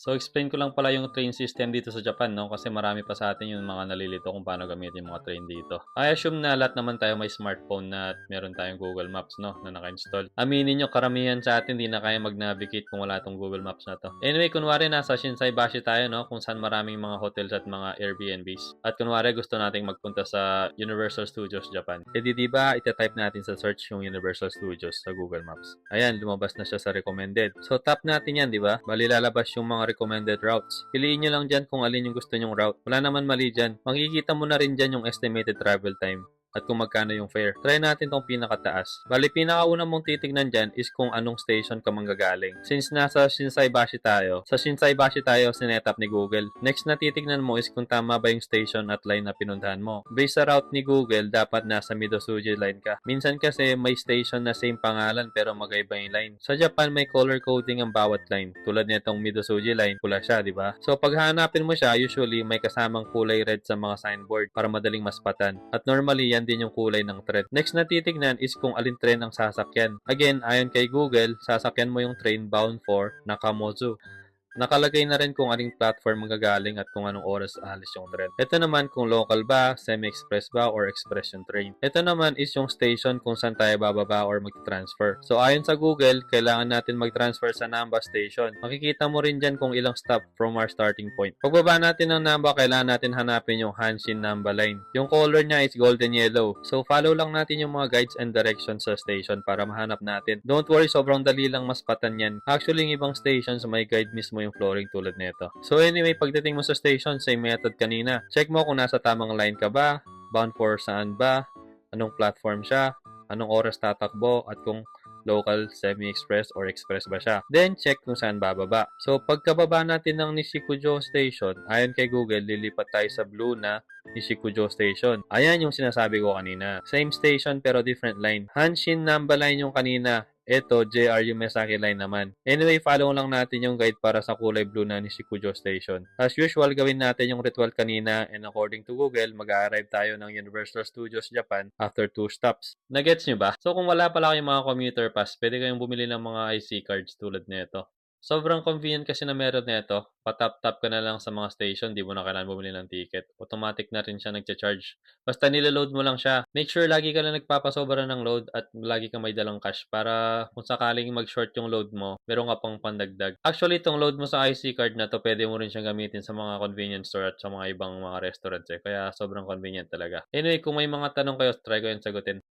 So, explain ko lang pala yung train system dito sa Japan, no? Kasi marami pa sa atin yung mga nalilito kung paano gamitin yung mga train dito. I assume na lahat naman tayo may smartphone na at meron tayong Google Maps, no? Na naka-install. Aminin nyo, karamihan sa atin di na kaya mag-navigate kung wala tong Google Maps na to. Anyway, kunwari nasa Shinsaibashi tayo, no? Kung saan maraming mga hotels at mga Airbnbs. At kunwari gusto nating magpunta sa Universal Studios Japan. E di ba, itatype natin sa search yung Universal Studios sa Google Maps. Ayan, lumabas na siya sa recommended. So, tap natin yan, di ba? Bali lalabas yung mga recommended routes. Piliin nyo lang dyan kung alin yung gusto nyong route. Wala naman mali dyan. Makikita mo na rin dyan yung estimated travel time at kung magkano yung fare. Try natin tong pinakataas. Bali, pinakauna mong titignan dyan is kung anong station ka manggagaling. Since nasa Shinsaibashi tayo, sa Shinsaibashi tayo sinetap ni Google. Next na titignan mo is kung tama ba yung station at line na pinuntahan mo. Based sa route ni Google, dapat nasa Midosuji line ka. Minsan kasi may station na same pangalan pero magkaiba yung line. Sa Japan, may color coding ang bawat line. Tulad nitong Midosuji line, pula siya, di ba? So, pag hanapin mo siya, usually may kasamang kulay red sa mga signboard para madaling maspatan. At normally, yan din yung kulay ng tren. Next na titignan is kung alin tren ang sasakyan. Again, ayon kay Google, sasakyan mo yung train bound for Nakamozu. Nakalagay na rin kung aling platform magagaling at kung anong oras aalis yung tren. Ito naman kung local ba, semi-express ba, or express yung train. Ito naman is yung station kung saan tayo bababa or mag-transfer. So ayon sa Google, kailangan natin mag-transfer sa Namba Station. Makikita mo rin dyan kung ilang stop from our starting point. Pagbaba natin ng Namba, kailangan natin hanapin yung Hanshin Namba line. Yung color niya is golden yellow. So follow lang natin yung mga guides and directions sa station para mahanap natin. Don't worry, sobrang dali lang maspatan yan. Actually, yung ibang stations may guide mismo yung flooring tulad nito. So anyway, pagdating mo sa station, same method kanina. Check mo kung nasa tamang line ka ba, bound for saan ba, anong platform siya, anong oras tatakbo, at kung local, semi-express, or express ba siya. Then, check kung saan bababa. So, pagkababa natin ng Nishikujo Station, ayon kay Google, lilipat tayo sa blue na Nishikujo Station. Ayan yung sinasabi ko kanina. Same station pero different line. Hanshin Namba line yung kanina. Ito, JR Yumesaki line naman. Anyway, follow lang natin yung guide para sa kulay blue na Nishikujo Station. As usual, gawin natin yung ritual kanina and according to Google, mag-arrive tayo ng Universal Studios Japan after 2 stops. Nagets nyo ba? So kung wala pala kayong mga commuter pass, pwede kayong bumili ng mga IC cards tulad nito. Sobrang convenient kasi na meron nito. Pa-tap-tap ka na lang sa mga station, di mo na kailangan bumili ng ticket. Automatic na rin siya nagcha-charge. Basta niloload mo lang siya. Make sure lagi ka lang nagpapasobra ng load at lagi kang may dalang cash para kung sakaling mag-short yung load mo, meron ka pang pandagdag. Actually, itong load mo sa IC card na to, pwede mo rin siyang gamitin sa mga convenience store at sa mga ibang mga restaurants eh. Kaya sobrang convenient talaga. Anyway, kung may mga tanong kayo, try ko yung sagutin.